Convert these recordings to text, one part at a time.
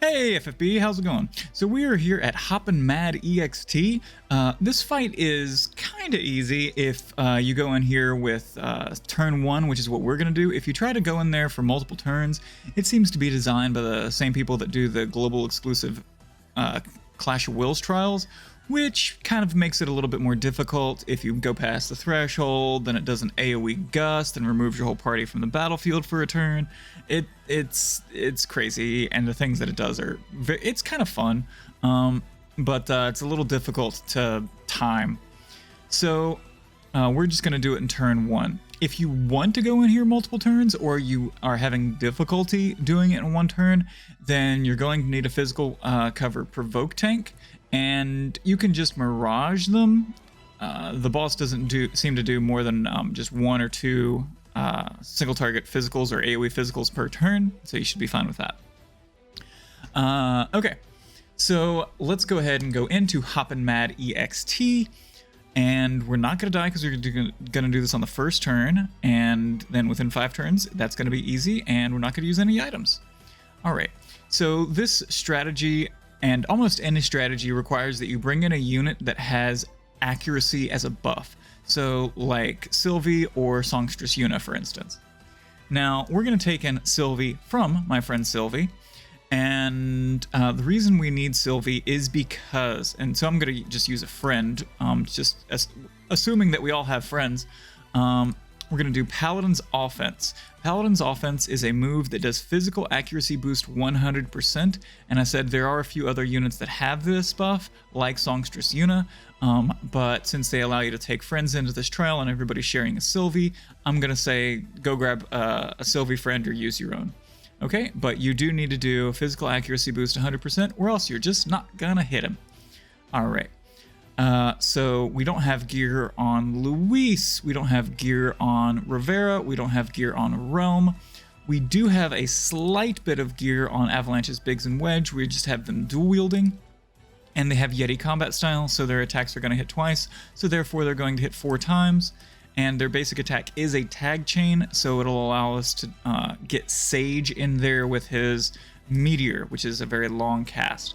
Hey FFBE, how's it going? So we are here at Hoppin Mad EXT. This fight is kind of easy if you go in here with turn 1, which is what we're going to do. If you try to go in there for multiple turns, it seems to be designed by the same people that do the global exclusive Clash of Wills trials, which kind of makes it a little bit more difficult. If you go past the threshold, then it does an AoE gust and removes your whole party from the battlefield for a turn. It's crazy, and the things that it does are it's kind of fun, but it's a little difficult to time. So we're just gonna do it in turn 1. If you want to go in here multiple turns, or you are having difficulty doing it in one turn, then you're going to need a physical cover provoke tank, and you can just mirage them. The boss doesn't seem to do more than just 1 or 2 single target physicals or AoE physicals per turn, so you should be fine with that. Okay, so let's go ahead and go into Hoppin Mad EXT, and we're not going to die because we're going to do this on the first turn, and then within 5 turns, that's going to be easy, and we're not going to use any items. Alright, so this strategy, and almost any strategy, requires that you bring in a unit that has accuracy as a buff. So like Sylvie or Songstress Yuna, for instance. Now, we're going to take in Sylvie from my friend Sylvie, and the reason we need Sylvie is because, and so I'm going to just use a friend, assuming that we all have friends, we're going to do Paladin's Offense. Paladin's Offense is a move that does physical accuracy boost 100%, and I said there are a few other units that have this buff, like Songstress Yuna, but since they allow you to take friends into this trial and everybody's sharing a Sylvie, I'm going to say go grab a Sylvie friend or use your own. Okay, but you do need to do a physical accuracy boost 100%, or else you're just not going to hit him. Alright. So we don't have gear on Luis, we don't have gear on Rivera, we don't have gear on Realm. We do have a slight bit of gear on Avalanche's Biggs and Wedge. We just have them dual wielding, and they have Yeti combat style, so their attacks are going to hit twice, so therefore they're going to hit 4 times, and their basic attack is a tag chain, so it'll allow us to get Sage in there with his Meteor, which is a very long cast.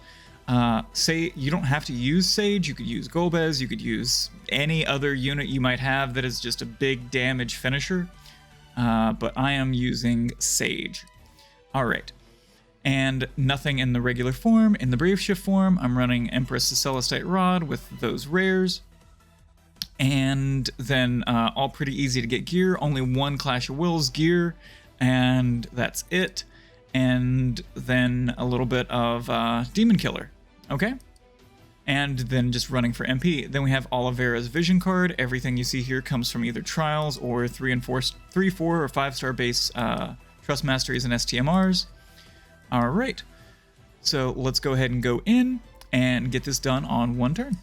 Say you don't have to use Sage, you could use Golbez, you could use any other unit you might have that is just a big damage finisher, but I am using Sage. Alright, and nothing in the regular form. In the Brave Shift form, I'm running Empress the Celestite Rod with those rares, and then all pretty easy to get gear, only 1 Clash of Wills gear, and that's it, and then a little bit of Demon Killer. Okay, and then just running for MP. Then we have Olivera's Vision card. Everything you see here comes from either trials or 3, 4, or 5-star base Trust Masteries and STMRs. All right, so let's go ahead and go in and get this done on 1 turn.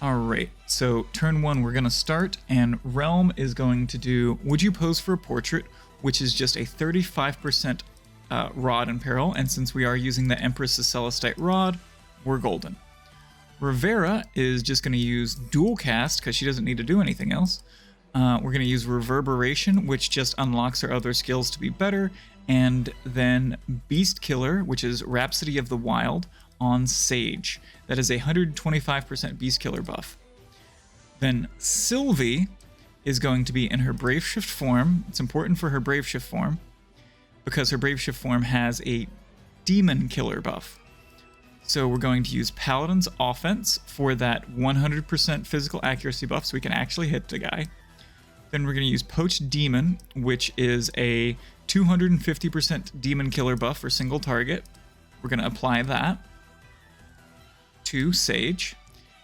Alright, so turn 1 we're going to start, and Realm is going to do Would You Pose for a Portrait, which is just a 35% rod and peril, and since we are using the Empress's Celestite Rod, we're golden. Rivera is just going to use Dual Cast, because she doesn't need to do anything else. We're going to use Reverberation, which just unlocks her other skills to be better, and then Beast Killer, which is Rhapsody of the Wild, on Sage. That is a 125% Beast Killer buff. Then Sylvie is going to be in her Brave Shift form. It's important for her Brave Shift form because her Brave Shift form has a Demon Killer buff. So we're going to use Paladin's Offense for that 100% physical accuracy buff so we can actually hit the guy. Then we're going to use Poached Demon, which is a 250% Demon Killer buff for single target. We're going to apply that to Sage,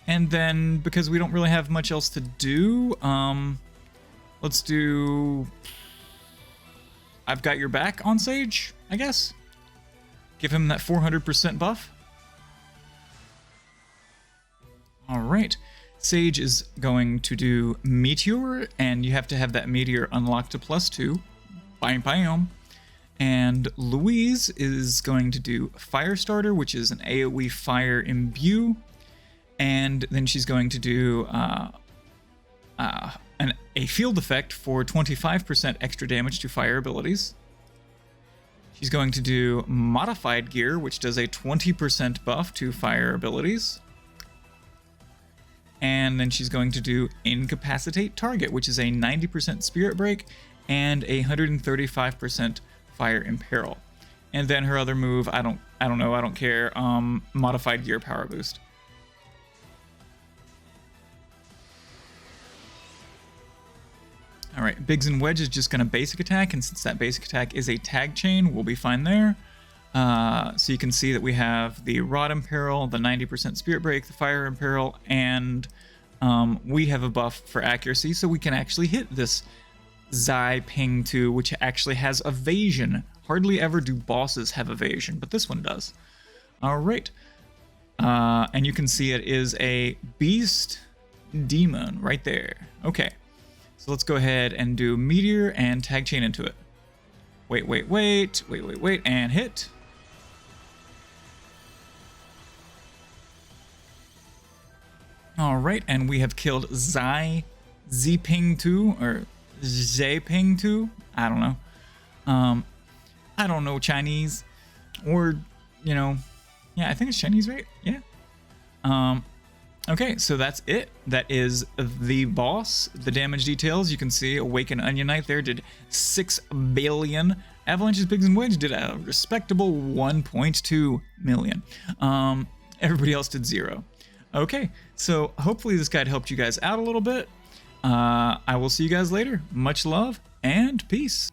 and then because we don't really have much else to do, let's do I've Got Your Back on Sage, I guess. Give him that 400% buff. Alright, Sage is going to do Meteor, and you have to have that Meteor unlocked to +2. Bam bam. And Louise is going to do Firestarter, which is an AoE Fire Imbue. And then she's going to do a field effect for 25% extra damage to fire abilities. She's going to do Modified Gear, which does a 20% buff to fire abilities. And then she's going to do Incapacitate Target, which is a 90% Spirit Break and a 135% Fire Imperil. And then her other move, I don't know, I don't care. Modified Gear Power Boost. All right, Biggs and Wedge is just going to basic attack, and since that basic attack is a tag chain, we'll be fine there. So you can see that we have the Rod Imperil, the 90% Spirit Break, the Fire Imperil, and we have a buff for accuracy, so we can actually hit this Zai Ping 2, which actually has evasion. Hardly ever do bosses have evasion, but this one does. All right. And you can see it is a Beast Demon right there. Okay. So let's go ahead and do Meteor and Tag Chain into it. Wait, and hit. All right, and we have killed Zai Ziping 2, or Zeping 2. I don't know. I don't know Chinese, or, you know, yeah, I think it's Chinese, right? Yeah. Okay, so that's it. That is the boss. The damage details, you can see Awakened Onion Knight there did 6 billion. Avalanche's Biggs and Wedge did a respectable 1.2 million. Everybody else did 0. Okay, so hopefully this guide helped you guys out a little bit. I will see you guys later. Much love and peace.